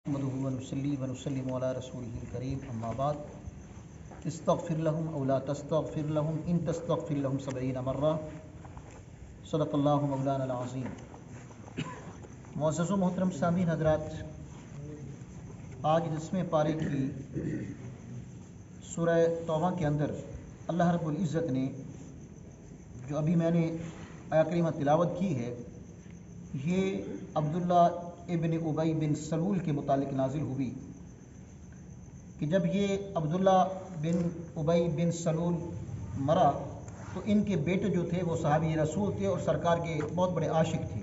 نحمده ونصلي ونسلم على رسوله الكريم اما بعد استغفر لهم او لا تستغفر لهم ان تستغفر لهم 70 مرة صدق اللہ مولانا العظیم۔ معزز و محترم سامعین حضرات، آج 10ویں پارے کی سورہ توبہ کے اندر اللہ رب العزت نے جو ابھی میں نے آیت کریمہ تلاوت کی ہے، یہ عبداللہ ابن ابی بن سلول کے متعلق نازل ہوئی کہ جب یہ عبداللہ بن ابی بن سلول مرا تو ان کے بیٹے جو تھے وہ صحابی رسول تھے اور سرکار کے بہت بڑے عاشق تھے۔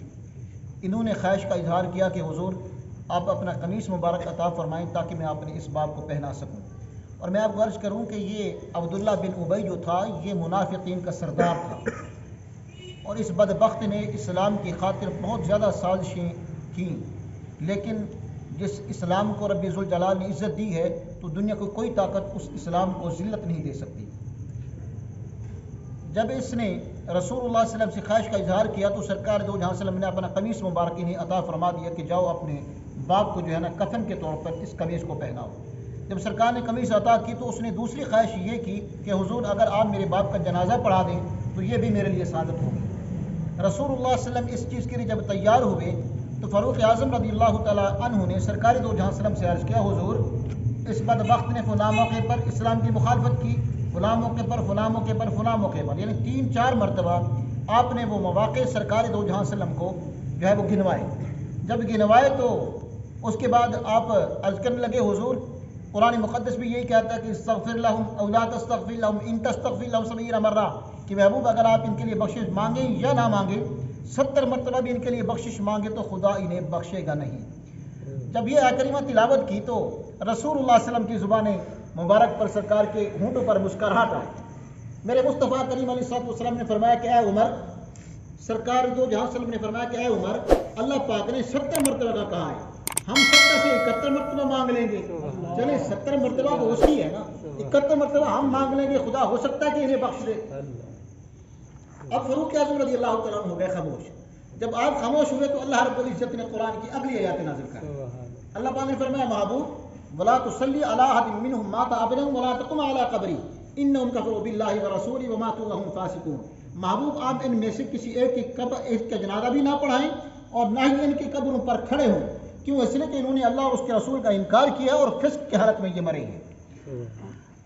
انہوں نے خواہش کا اظہار کیا کہ حضور آپ اپنا قمیص مبارک عطا فرمائیں تاکہ میں اپنے اس باب کو پہنا سکوں۔ اور میں آپ کو عرض کروں کہ یہ عبداللہ بن ابی جو تھا یہ منافقین کا سردار تھا، اور اس بدبخت نے اسلام کی خاطر بہت زیادہ سازشیں کیں، لیکن جس اسلام کو رب ذوالجلال نے عزت دی ہے تو دنیا کو کوئی طاقت اس اسلام کو ذلت نہیں دے سکتی۔ جب اس نے رسول اللہ صلی اللہ علیہ وسلم سے خواہش کا اظہار کیا تو سرکار دو جہاں وسلم نے اپنا قمیص مبارک انہیں عطا فرما دیا کہ جاؤ اپنے باپ کو جو ہے نا کفن کے طور پر اس قمیص کو پہناؤ۔ جب سرکار نے قمیص عطا کی تو اس نے دوسری خواہش یہ کی کہ حضور اگر آپ میرے باپ کا جنازہ پڑھا دیں تو یہ بھی میرے لیے سعادت ہوگی۔ رسول اللہ صلی اللہ علیہ وسلم اس چیز کے لیے جب تیار ہوئے تو فاروق اعظم رضی اللہ تعالیٰ عنہ نے سرکار دو جہاں وسلم سے عرض کیا، حضور اس بدبخت نے فلاں موقع پر اسلام کی مخالفت کی، فلاں موقع پر فلاں موقع پر فلاں موقع پر، یعنی 3-4 مرتبہ آپ نے وہ مواقع سرکار دو جہاں وسلم کو جو ہے وہ گنوائے۔ جب گنوائے تو اس کے بعد آپ عرض کرنے لگے، حضور قرآن مقدس بھی یہی کہتا ہے کہ استغفر لهم او لا تستغفر لهم ان تستغفر لهم 70 مرہ، کہ محبوب اگر آپ ان کے لیے بخشش مانگیں یا نہ مانگیں 70 مرتبہ بھی ان کے لیے بخشش مانگے تو خدا انہیں بخشے گا نہیں۔ جب یہ آیت کریمہ تلاوت کی تو رسول اللہ صلی اللہ علیہ وسلم کی زبان مبارک پر سرکار کے ہونٹوں پر مسکراہٹ آئی۔ میرے مصطفیٰ کریم علیہ السلام نے فرمایا کہ اے عمر، سرکار دو جہاں وسلم نے فرمایا کہ اے عمر، اللہ پاک نے 70 مرتبہ کا کہا ہے، ہم 70 سے 71 مرتبہ مانگ لیں گے، چلیں 70 مرتبہ تو اسی ہے نا، 71 مرتبہ ہم مانگ لیں گے، خدا ہو سکتا ہے کہ انہیں بخش دے۔ اب فاروق اعظم رضی اللہ تعالیٰ عنہ ہو گئے خاموش۔ جب آپ خاموش ہوئے تو اللہ رب العزت نے قرآن کی اگلی آیات نازل کر اللہ پاک نے فرمایا، محبوب ولا تصلی علی احد منهم مات ابدا ولا تقم علی قبری انهم كفروا بالله ورسوله وماتوا وهم فاسقون۔ محبوب آپ ان میں سے کسی ایک کی قبر ایک کا جنازہ بھی نہ پڑھائیں اور نہ ہی ان کی قبروں پر کھڑے ہوں، کیوں؟ اس لیے کہ انہوں نے اللہ اور اس کے رسول کا انکار کیا اور فسق کی حالت میں یہ مرے ہیں۔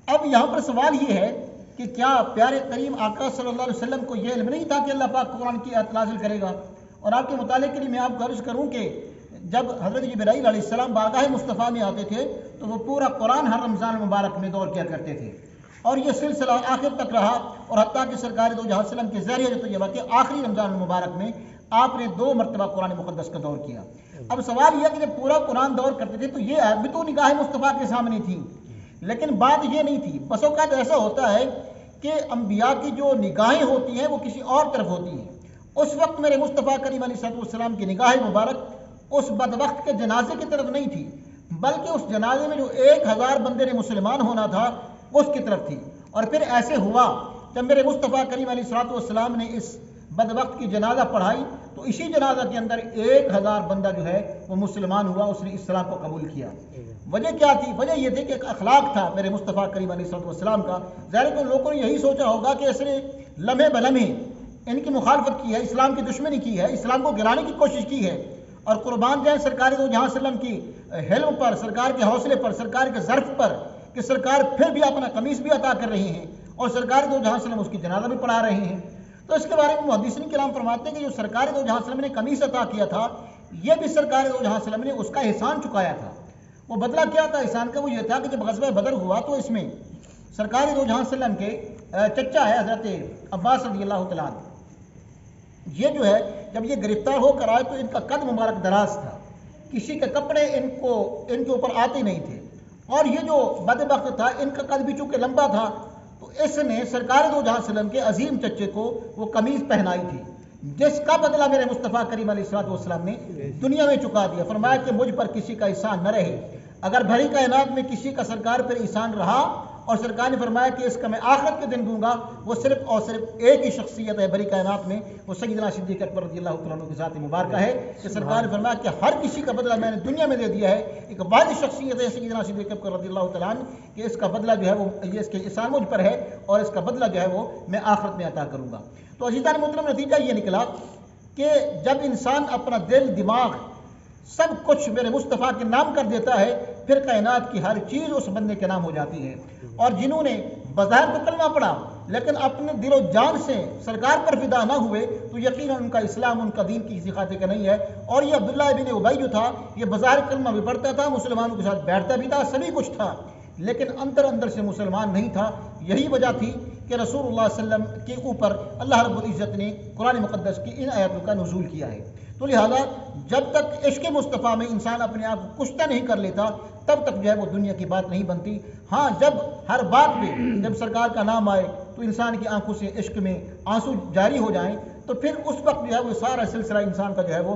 اب یہاں پر سوال یہ ہے کہ کیا پیارے کریم آقا صلی اللہ علیہ وسلم کو یہ علم نہیں تھا کہ اللہ پاک قرآن کی آیت نازل کرے گا؟ اور آپ کے مطالعے کے لیے میں آپ کو عرض کروں کہ جب حضرت جبرائیل علیہ السلام بارگاہ مصطفیٰ میں آتے تھے تو وہ پورا قرآن ہر رمضان مبارک میں دور کیا کرتے تھے، اور یہ سلسلہ آخر تک رہا، اور حتیٰ کہ سرکار دو جہاں وسلم کے ذریعے جو یہ کہ آخری رمضان مبارک میں آپ نے 2 مرتبہ قرآن مقدس کا دور کیا۔ اب سوال یہ کہ جب پورا قرآن دور کرتے تھے تو یہ بھی تو نگاہ مصطفیٰ کے سامنے تھی، لیکن بات یہ نہیں تھی۔ بس اوقات ایسا ہوتا ہے کہ انبیاء کی جو نگاہیں ہوتی ہیں وہ کسی اور طرف ہوتی ہیں۔ اس وقت میرے مصطفیٰ کریم علیہ السلام کی نگاہ مبارک اس بدبخت کے جنازے کی طرف نہیں تھی، بلکہ اس جنازے میں جو 1000 بندے نے مسلمان ہونا تھا اس کی طرف تھی۔ اور پھر ایسے ہوا جب میرے مصطفیٰ کریم علیہ السلام نے اس بدبخت کی جنازہ پڑھائی تو اسی جنازہ کے اندر 1000 بندہ جو ہے وہ مسلمان ہوا، اس نے اسلام کو قبول کیا۔ وجہ کیا تھی؟ وجہ یہ تھی کہ ایک اخلاق تھا میرے مصطفیٰ کریم علیہ السلام کا۔ ظاہر کہ لوگوں نے یہی سوچا ہوگا کہ اس نے لمحے بلمحے ان کی مخالفت کی ہے، اسلام کی دشمنی کی ہے، اسلام کو گرانے کی کوشش کی ہے، اور قربان جائیں سرکار دو جہاں وسلم کی حلم پر، سرکار کے حوصلے پر، سرکار کے ظرف پر کہ سرکار پھر بھی اپنا قمیص بھی عطا کر رہی ہیں اور سرکار دو جہاں وسلم اس کی جنازہ بھی پڑھا رہے ہیں۔ تو اس کے بارے میں محدثین کرام فرماتے ہیں کہ جو سرکار دو جہاں وسلم نے قمیص عطا کیا تھا یہ بھی سرکار دو جہاں وسلم نے اس کا احسان چکایا تھا۔ وہ بدلہ کیا تھا احسان کا؟ وہ یہ تھا کہ جب غزوہ بدر ہوا تو اس میں سرکار دو جہاں وسلم کے چچا ہے حضرت عباس رضی اللہ تعالیٰ عنہ، یہ جو ہے جب یہ گرفتار ہو کر آئے تو ان کا قد مبارک دراز تھا، کسی کے کپڑے ان کے اوپر آتے نہیں تھے، اور یہ جو بدبخت تھا ان کا قد بھی چونکہ لمبا تھا تو اس نے سرکار دو جہاں وسلم کے عظیم چچے کو وہ قمیض پہنائی تھی، جس کا بدلہ میرے مصطفیٰ کریم علیہ السلام نے دنیا میں چکا دیا۔ فرمایا کہ مجھ پر کسی کا احسان نہ رہے، اگر بھری کائنات میں کسی کا سرکار پر احسان رہا اور سرکار نے فرمایا کہ اس کا میں آخرت کے دن دوں گا، وہ صرف اور صرف ایک ہی شخصیت ہے بری کائنات میں، وہ سیدنا صدیق اکبر رضی اللہ تعالیٰ عنہ کی ذات مبارکہ ہے کہ سرکار نے فرمایا کہ ہر کسی کا بدلہ میں نے دنیا میں دے دیا ہے، ایک واحد شخصیت ہے سیدنا صدیق اکبر رضی اللہ تعالیٰ عنہ کہ اس کا بدلہ جو ہے وہ اس کے احسان مجھ پر ہے اور اس کا بدلہ جو ہے وہ میں آخرت میں عطا کروں گا۔ تو عزیزان محترم، نتیجہ یہ نکلا کہ جب انسان اپنا دل دماغ سب کچھ میرے مصطفیٰ کے نام کر دیتا ہے، پھر کائنات کی ہر چیز اس بندے کے نام ہو جاتی ہے۔ اور جنہوں نے بظاہر تو کلمہ پڑھا لیکن اپنے دل و جان سے سرکار پر فدا نہ ہوئے تو یقیناً ان کا اسلام ان کا دین کی کسی خاطر کا نہیں ہے۔ اور یہ عبداللہ ابن ابی جو تھا، یہ بظاہر کلمہ بھی پڑھتا تھا، مسلمانوں کے ساتھ بیٹھتا بھی تھا، سبھی کچھ تھا، لیکن اندر سے مسلمان نہیں تھا۔ یہی وجہ تھی کہ رسول اللہ صلی اللہ علیہ وسلم کے اوپر اللہ رب العزت نے قرآن مقدس کی ان آیاتوں کا نزول کیا ہے۔ تو لہذا جب تک عشق مصطفیٰ میں انسان اپنے آپ کو کشتہ نہیں کر لیتا تب تک جو ہے وہ دنیا کی بات نہیں بنتی۔ ہاں، جب ہر بات پہ جب سرکار کا نام آئے تو انسان کی آنکھوں سے عشق میں آنسو جاری ہو جائیں تو پھر اس وقت جو ہے وہ سارا سلسلہ انسان کا جو ہے وہ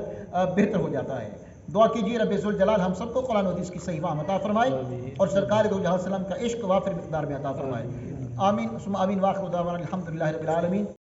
بہتر ہو جاتا ہے۔ دعا کیجیے رب ذوالجلال ہم سب کو قرآن و حدیث کی صحیح فہم عطا فرمائے اور سرکار دو جہاں وسلم کا عشق وافر مقدار میں عطا فرمائے۔ آمین ثم آمین، واخر دعوانا الحمدللہ رب العالمین۔